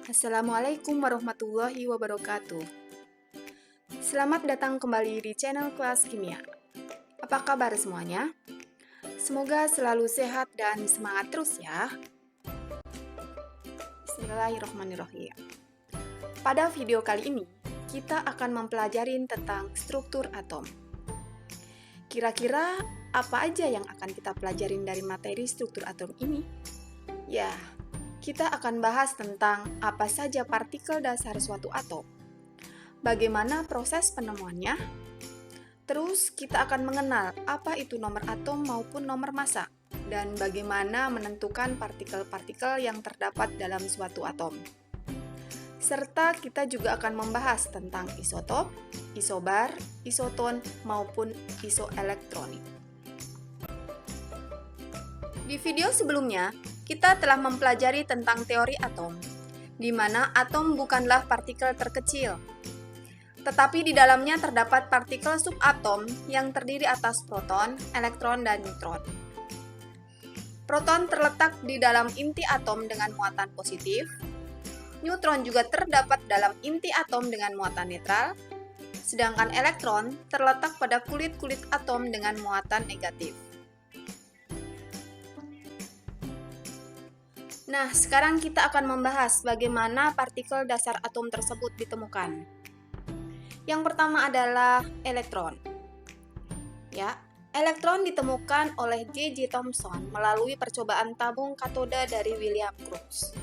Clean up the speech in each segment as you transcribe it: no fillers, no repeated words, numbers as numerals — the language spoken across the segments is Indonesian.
Assalamualaikum warahmatullahi wabarakatuh. Selamat datang kembali di channel Kelas Kimia. Apa kabar semuanya? Semoga selalu sehat dan semangat terus ya. Bismillahirrahmanirrahim. Pada video kali ini, kita akan mempelajari tentang struktur atom. Kira-kira apa aja yang akan kita pelajarin dari materi struktur atom ini? Ya, kita akan bahas tentang apa saja partikel dasar suatu atom, bagaimana proses penemuannya, terus kita akan mengenal apa itu nomor atom maupun nomor massa, dan bagaimana menentukan partikel-partikel yang terdapat dalam suatu atom. Serta kita juga akan membahas tentang isotop, isobar, isoton, maupun isoelektronik. Di video sebelumnya, kita telah mempelajari tentang teori atom, di mana atom bukanlah partikel terkecil, tetapi di dalamnya terdapat partikel subatom yang terdiri atas proton, elektron, dan neutron. Proton terletak di dalam inti atom dengan muatan positif, neutron juga terdapat dalam inti atom dengan muatan netral, sedangkan elektron terletak pada kulit-kulit atom dengan muatan negatif. Nah, sekarang kita akan membahas bagaimana partikel dasar atom tersebut ditemukan. Yang pertama adalah elektron. Ya, elektron ditemukan oleh J.J. Thomson melalui percobaan tabung katoda dari William Crookes.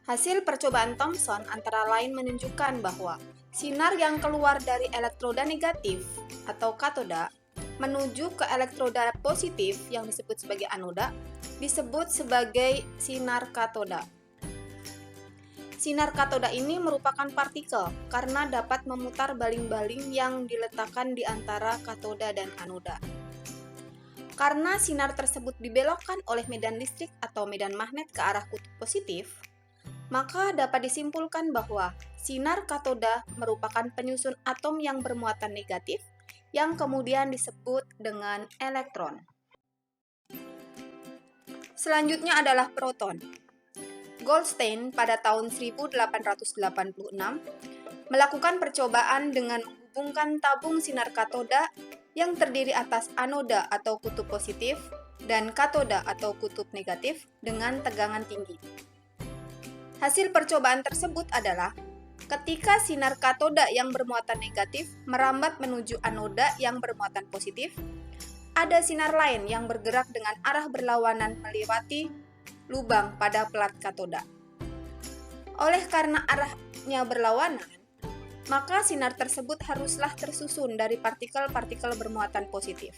Hasil percobaan Thomson antara lain menunjukkan bahwa sinar yang keluar dari elektroda negatif atau katoda menuju ke elektroda positif yang disebut sebagai anoda disebut sebagai sinar katoda. Sinar katoda ini merupakan partikel karena dapat memutar baling-baling yang diletakkan di antara katoda dan anoda. Karena sinar tersebut dibelokkan oleh medan listrik atau medan magnet ke arah kutub positif, maka dapat disimpulkan bahwa sinar katoda merupakan penyusun atom yang bermuatan negatif yang kemudian disebut dengan elektron. Selanjutnya adalah proton. Goldstein pada tahun 1886 melakukan percobaan dengan menghubungkan tabung sinar katoda yang terdiri atas anoda atau kutub positif dan katoda atau kutub negatif dengan tegangan tinggi. Hasil percobaan tersebut adalah ketika sinar katoda yang bermuatan negatif merambat menuju anoda yang bermuatan positif, ada sinar lain yang bergerak dengan arah berlawanan melewati lubang pada plat katoda. Oleh karena arahnya berlawanan, maka sinar tersebut haruslah tersusun dari partikel-partikel bermuatan positif.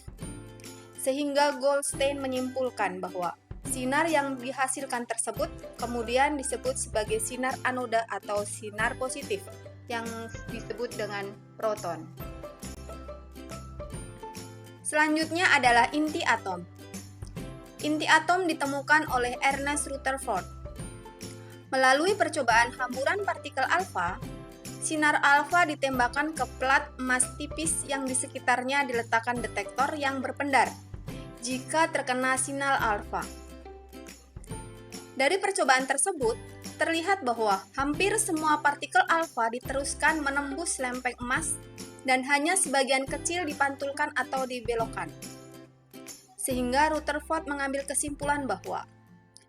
Sehingga Goldstein menyimpulkan bahwa sinar yang dihasilkan tersebut kemudian disebut sebagai sinar anoda atau sinar positif yang disebut dengan proton. Selanjutnya adalah inti atom. Inti atom ditemukan oleh Ernest Rutherford. Melalui percobaan hamburan partikel alfa, sinar alfa ditembakkan ke plat emas tipis yang di sekitarnya diletakkan detektor yang berpendar jika terkena sinar alfa. Dari percobaan tersebut, terlihat bahwa hampir semua partikel alfa diteruskan menembus lempeng emas dan hanya sebagian kecil dipantulkan atau dibelokkan. Sehingga Rutherford mengambil kesimpulan bahwa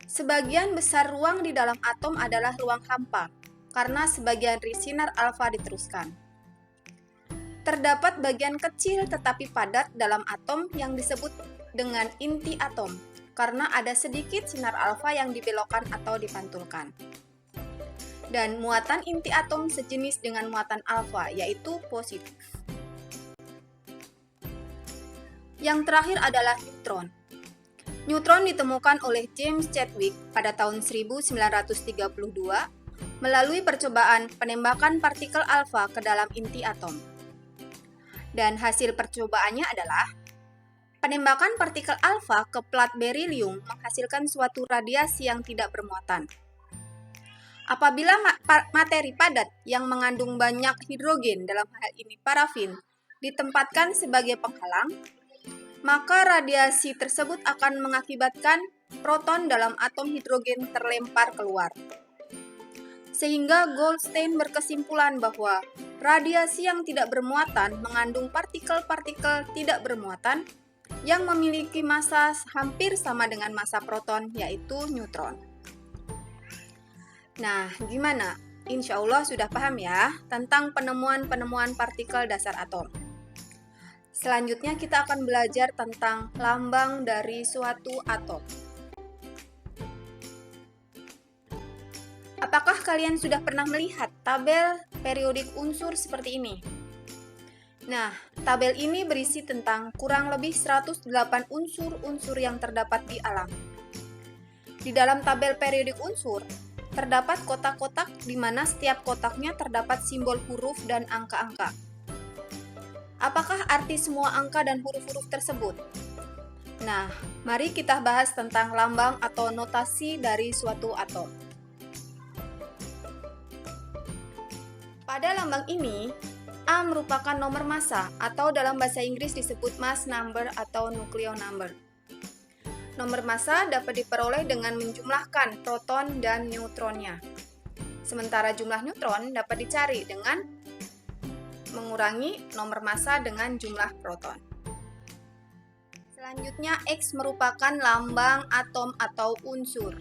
sebagian besar ruang di dalam atom adalah ruang hampa, karena sebagian sinar alfa diteruskan. Terdapat bagian kecil tetapi padat dalam atom yang disebut dengan inti atom, karena ada sedikit sinar alfa yang dibelokkan atau dipantulkan. Dan muatan inti atom sejenis dengan muatan alfa, yaitu positif. Yang terakhir adalah neutron. Neutron ditemukan oleh James Chadwick pada tahun 1932 melalui percobaan penembakan partikel alfa ke dalam inti atom. Dan hasil percobaannya adalah penembakan partikel alfa ke plat berilium menghasilkan suatu radiasi yang tidak bermuatan. Apabila materi padat yang mengandung banyak hidrogen, dalam hal ini parafin, ditempatkan sebagai penghalang, maka radiasi tersebut akan mengakibatkan proton dalam atom hidrogen terlempar keluar. Sehingga Goldstein berkesimpulan bahwa radiasi yang tidak bermuatan mengandung partikel-partikel tidak bermuatan yang memiliki massa hampir sama dengan massa proton, yaitu neutron. Nah, gimana? Insya Allah sudah paham ya tentang penemuan-penemuan partikel dasar atom. Selanjutnya kita akan belajar tentang lambang dari suatu atom. Apakah kalian sudah pernah melihat tabel periodik unsur seperti ini? Nah, tabel ini berisi tentang kurang lebih 108 unsur-unsur yang terdapat di alam. Di dalam tabel periodik unsur, terdapat kotak-kotak di mana setiap kotaknya terdapat simbol huruf dan angka-angka. Apakah arti semua angka dan huruf-huruf tersebut? Nah, mari kita bahas tentang lambang atau notasi dari suatu atom. Pada lambang ini, A merupakan nomor massa atau dalam bahasa Inggris disebut mass number atau nucleo number. Nomor massa dapat diperoleh dengan menjumlahkan proton dan neutronnya. Sementara jumlah neutron dapat dicari dengan mengurangi nomor massa dengan jumlah proton. Selanjutnya, X merupakan lambang atom atau unsur.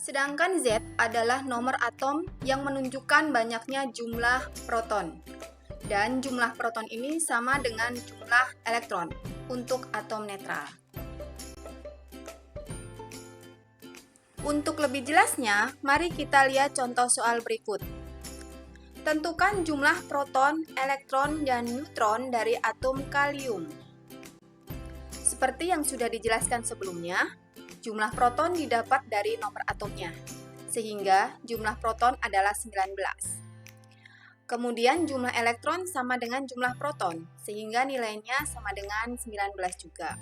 Sedangkan Z adalah nomor atom yang menunjukkan banyaknya jumlah proton. Dan jumlah proton ini sama dengan jumlah elektron untuk atom netral. Untuk lebih jelasnya, mari kita lihat contoh soal berikut. Tentukan jumlah proton, elektron, dan neutron dari atom kalium. Seperti yang sudah dijelaskan sebelumnya, jumlah proton didapat dari nomor atomnya, sehingga jumlah proton adalah 19. Kemudian jumlah elektron sama dengan jumlah proton, sehingga nilainya sama dengan 19 juga.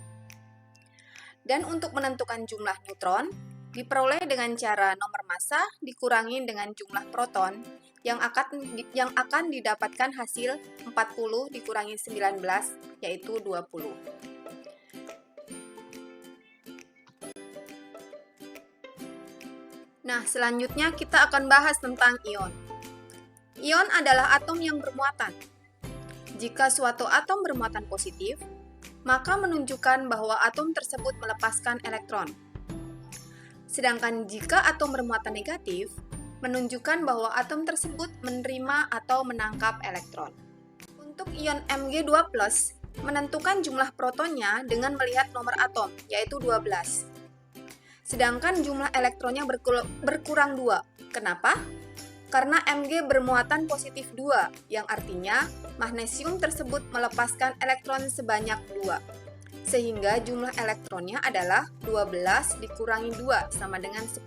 Dan untuk menentukan jumlah neutron, diperoleh dengan cara nomor massa dikurangi dengan jumlah proton yang akan didapatkan hasil 40 dikurangi 19, yaitu 20. Nah, selanjutnya kita akan bahas tentang ion. Ion adalah atom yang bermuatan. Jika suatu atom bermuatan positif, maka menunjukkan bahwa atom tersebut melepaskan elektron. Sedangkan jika atom bermuatan negatif, menunjukkan bahwa atom tersebut menerima atau menangkap elektron. Untuk ion Mg2+, menentukan jumlah protonnya dengan melihat nomor atom, yaitu 12. Sedangkan jumlah elektronnya berkurang 2. Kenapa? Karena Mg bermuatan positif 2, yang artinya magnesium tersebut melepaskan elektron sebanyak 2. Sehingga jumlah elektronnya adalah 12 dikurangi 2 sama dengan 10.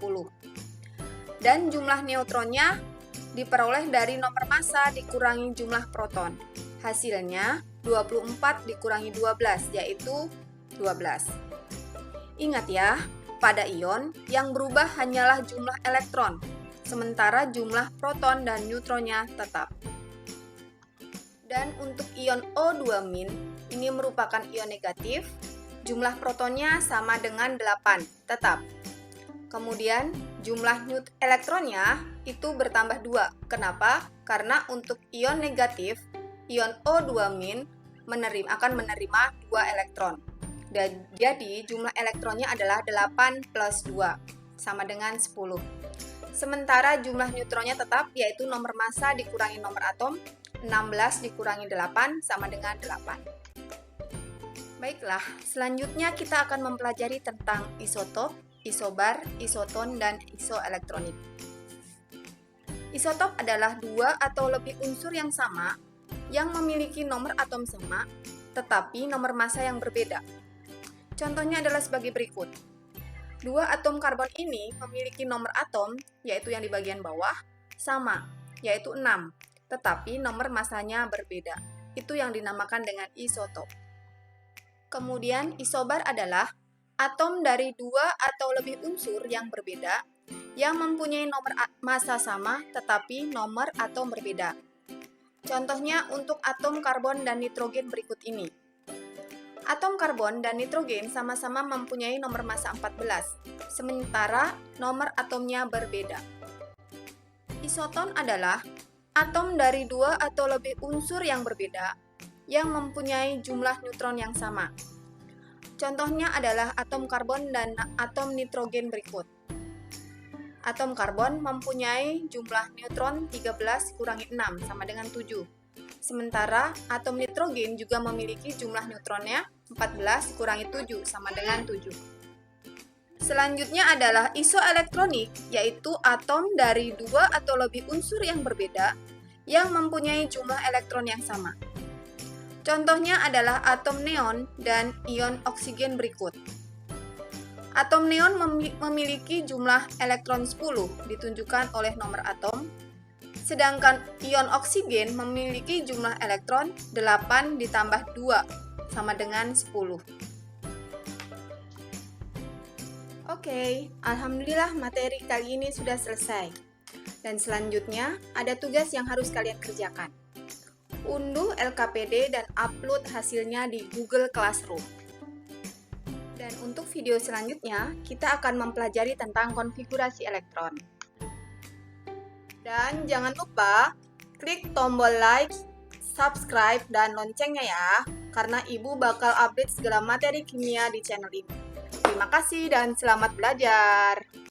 Dan jumlah neutronnya diperoleh dari nomor massa dikurangi jumlah proton. Hasilnya 24 dikurangi 12, yaitu 12. Ingat ya, pada ion, yang berubah hanyalah jumlah elektron, sementara jumlah proton dan neutronnya tetap. Dan untuk ion O2-, ini merupakan ion negatif, jumlah protonnya sama dengan 8, tetap. Kemudian, jumlah elektronnya itu bertambah 2. Kenapa? Karena untuk ion negatif, ion O2- akan menerima 2 elektron. Dan jadi jumlah elektronnya adalah 8 plus 2, sama dengan 10. Sementara jumlah neutronnya tetap, yaitu nomor massa dikurangi nomor atom, 16 dikurangi 8 sama dengan 8. Baiklah, selanjutnya kita akan mempelajari tentang isotop, isobar, isoton, dan isoelektronik. Isotop adalah 2 atau lebih unsur yang sama, yang memiliki nomor atom sama, tetapi nomor massa yang berbeda. Contohnya adalah sebagai berikut. 2 atom karbon ini memiliki nomor atom, yaitu yang di bagian bawah, sama, yaitu 6, tetapi nomor massanya berbeda. Itu yang dinamakan dengan isotop. Kemudian isobar adalah atom dari 2 atau lebih unsur yang berbeda, yang mempunyai nomor massa sama, tetapi nomor atom berbeda. Contohnya untuk atom karbon dan nitrogen berikut ini. Atom karbon dan nitrogen sama-sama mempunyai nomor massa 14, sementara nomor atomnya berbeda. Isoton adalah atom dari dua atau lebih unsur yang berbeda yang mempunyai jumlah neutron yang sama. Contohnya adalah atom karbon dan atom nitrogen berikut. Atom karbon mempunyai jumlah neutron 13 kurangi 6 sama dengan 7. Sementara atom nitrogen juga memiliki jumlah neutronnya 14 kurangi 7 sama dengan 7. Selanjutnya adalah isoelektronik, yaitu atom dari dua atau lebih unsur yang berbeda yang mempunyai jumlah elektron yang sama. Contohnya adalah atom neon dan ion oksigen berikut. Atom neon memiliki jumlah elektron 10 ditunjukkan oleh nomor atom, sedangkan ion oksigen memiliki jumlah elektron 8 ditambah 2 sama dengan 10. Oke, alhamdulillah materi kali ini sudah selesai. Dan selanjutnya ada tugas yang harus kalian kerjakan. Unduh LKPD dan upload hasilnya di Google Classroom. Dan untuk video selanjutnya, kita akan mempelajari tentang konfigurasi elektron. Dan jangan lupa klik tombol like, subscribe, dan loncengnya ya, karena Ibu bakal update segala materi kimia di channel ini. Terima kasih dan selamat belajar!